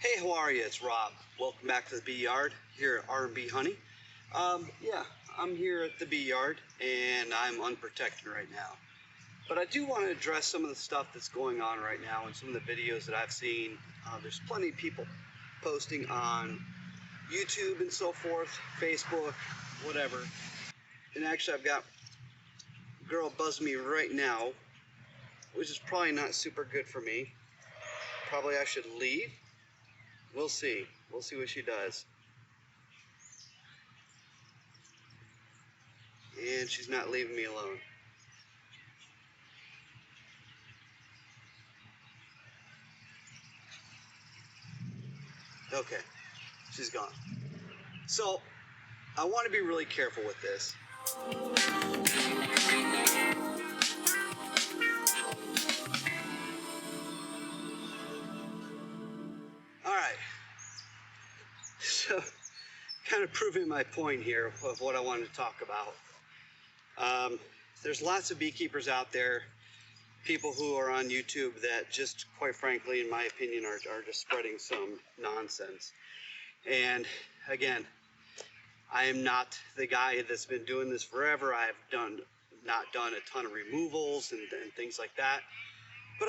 Hey, how are you? It's Rob. Welcome back to the Bee Yard here at R&B Honey. Yeah, I'm here at the Bee Yard and I'm unprotected right now. But I do want to address some of the stuff that's going on right now and some of the videos that I've seen. There's plenty of people posting on YouTube and so forth, Facebook, whatever. And actually, I've got a girl buzzing me right now, which is probably not super good for me. Probably I should leave. We'll see. We'll see what she does. And she's not leaving me alone. Okay, she's gone. So I want to be really careful with this. All right. So kind of proving my point here of what I wanted to talk about. There's lots of beekeepers out there, people who are on YouTube that just, quite frankly, in my opinion, are just spreading some nonsense. And again, I am not the guy that's been doing this forever. I have not done a ton of removals and things like that. But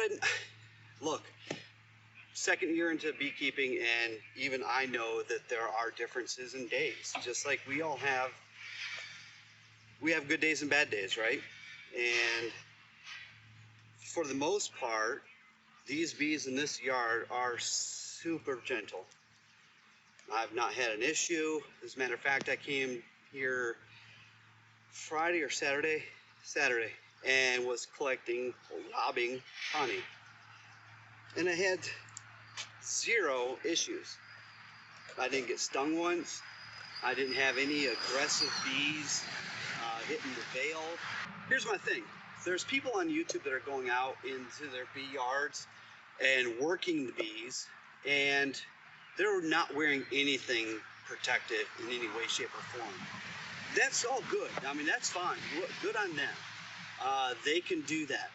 look, second year into beekeeping, and even I know that there are differences in days, just like we all have. We have good days and bad days, right? And for the most part, these bees in this yard are super gentle. I've not had an issue. As a matter of fact, I came here Friday or Saturday, and was collecting, robbing honey. And I had zero issues. I didn't get stung once. I didn't have any aggressive bees hitting the veil. Here's my thing. There's people on YouTube that are going out into their bee yards and working the bees, and they're not wearing anything protective in any way, shape, or form. That's all good. I mean, that's fine. Good on them. They can do that.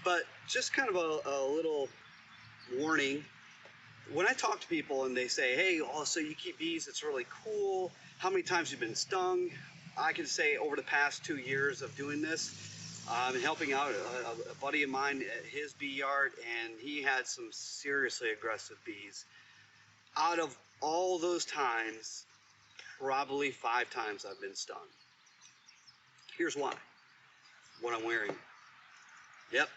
But just kind of a little warning. When I talk to people and they say, hey, oh, so you keep bees, it's really cool. How many times have you been stung? I can say over the past 2 years of doing this, and helping out a buddy of mine at his bee yard, and he had some seriously aggressive bees. Out of all those times, probably 5 times I've been stung. Here's why. What I'm wearing. Yep,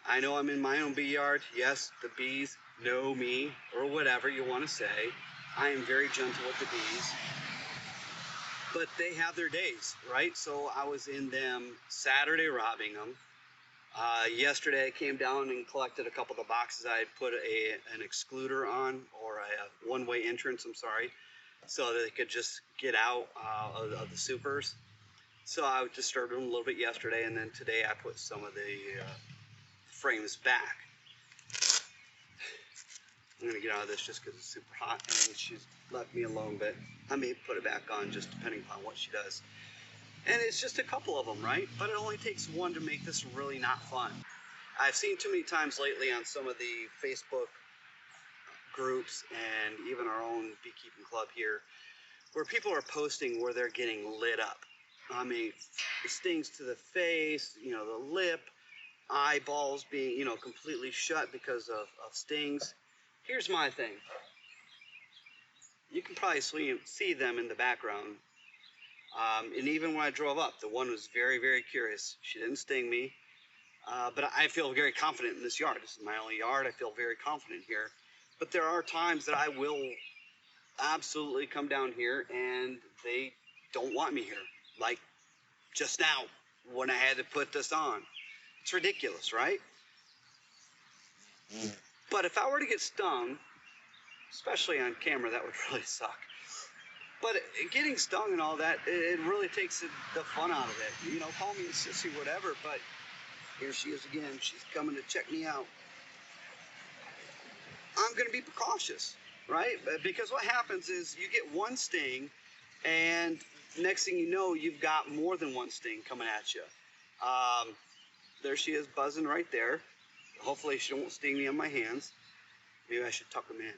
I know I'm in my own bee yard. Yes, the bees know me, or whatever you want to say. I am very gentle with the bees. But they have their days, right? So I was in them Saturday robbing them. Yesterday I came down and collected a couple of the boxes. I had put an excluder on, or a one-way entrance, I'm sorry, so that they could just get out of the supers. So I disturbed them a little bit yesterday, and then today I put some of the frames back. I'm gonna get out of this just because it's super hot, and she's left me alone, but I may put it back on just depending upon what she does. And it's just a couple of them, right? But it only takes one to make this really not fun. I've seen too many times lately on some of the Facebook groups and even our own beekeeping club here, where people are posting where they're getting lit up. I mean, stings to the face, the lip, eyeballs being, completely shut because of stings. Here's my thing. You can probably see them in the background. And even when I drove up, the one was very, very curious. She didn't sting me. But I feel very confident in this yard. This is my only yard. I feel very confident here. But there are times that I will absolutely come down here and they don't want me here. Like just now when I had to put this on. It's ridiculous, right? But if I were to get stung, especially on camera, that would really suck. But getting stung and all that, it really takes the fun out of it. Call me a sissy, whatever, but here she is again. She's coming to check me out. I'm going to be precautious, right? Because what happens is you get one sting, and next thing you know, you've got more than one sting coming at you. There she is buzzing right there. Hopefully she won't sting me on my hands. Maybe I should tuck them in.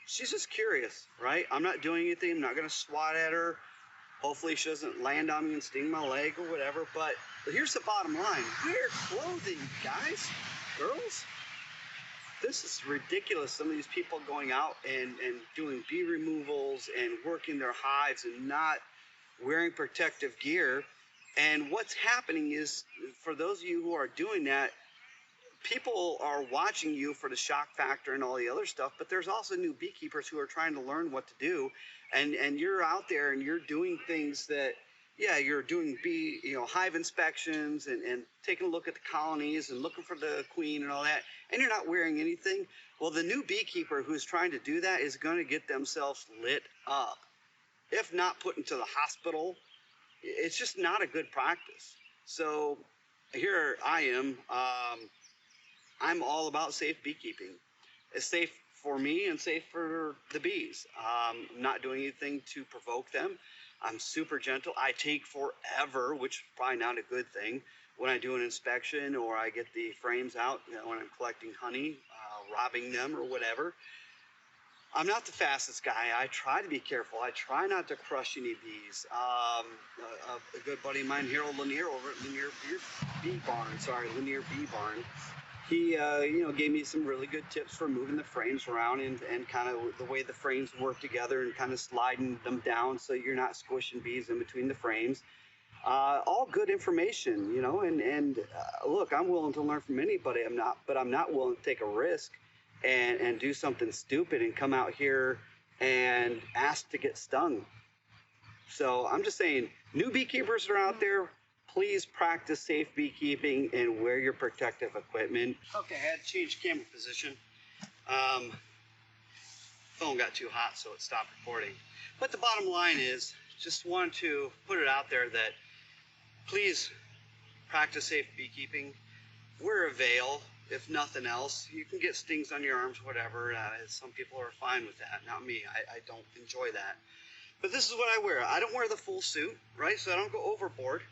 She's just curious, right? I'm not doing anything. I'm not going to swat at her. Hopefully she doesn't land on me and sting my leg or whatever. But here's the bottom line. Wear clothing, guys, girls. This is ridiculous. Some of these people going out and doing bee removals and working their hives and not wearing protective gear. And what's happening is, for those of you who are doing that, people are watching you for the shock factor and all the other stuff, but there's also new beekeepers who are trying to learn what to do. And you're out there and you're doing things that, yeah, you're doing hive inspections and taking a look at the colonies and looking for the queen and all that, and you're not wearing anything. Well, the new beekeeper who's trying to do that is going to get themselves lit up, if not put into the hospital. It's just not a good practice. So here I am. I'm all about safe beekeeping. It's safe for me and safe for the bees. I'm not doing anything to provoke them. I'm super gentle. I take forever, which is probably not a good thing, when I do an inspection or I get the frames out, when I'm collecting honey, robbing them or whatever. I'm not the fastest guy. I try to be careful. I try not to crush any bees. A good buddy of mine, Harold Lanier, over at Lanier Bee Barn, he gave me some really good tips for moving the frames around and kind of the way the frames work together and kind of sliding them down so you're not squishing bees in between the frames. All good information, and look, I'm willing to learn from anybody. But I'm not willing to take a risk and do something stupid and come out here and ask to get stung. So I'm just saying, new beekeepers are out there. Please practice safe beekeeping and wear your protective equipment. Okay, I had to change camera position. Phone got too hot, so it stopped recording. But the bottom line is, just want to put it out there that please practice safe beekeeping. Wear a veil, if nothing else. You can get stings on your arms, whatever. Some people are fine with that. Not me. I don't enjoy that. But this is what I wear. I don't wear the full suit, right? So I don't go overboard.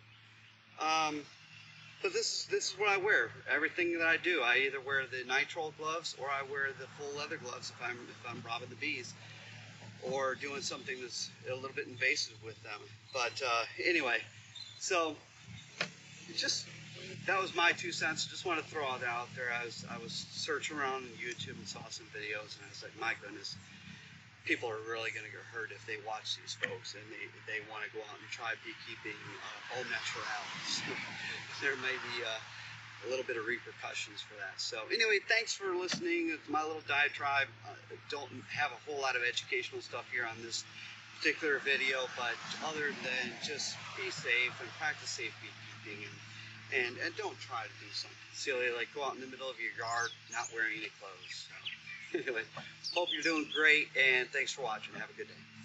But this is what I wear. Everything that I do, I either wear the nitrile gloves or I wear the full leather gloves if I'm robbing the bees or doing something that's a little bit invasive with them. But anyway, so that was my 2 cents. Just want to throw that out there. I was searching around on YouTube and saw some videos, and I was like, my goodness, people are really going to get hurt if they watch these folks and they want to go out and try beekeeping au naturel. So there may be a little bit of repercussions for that. So anyway, thanks for listening. It's my little diatribe. Don't have a whole lot of educational stuff here on this particular video, but other than just be safe and practice safe beekeeping and don't try to do something silly like go out in the middle of your yard not wearing any clothes. So anyway, hope you're doing great, and thanks for watching. Have a good day.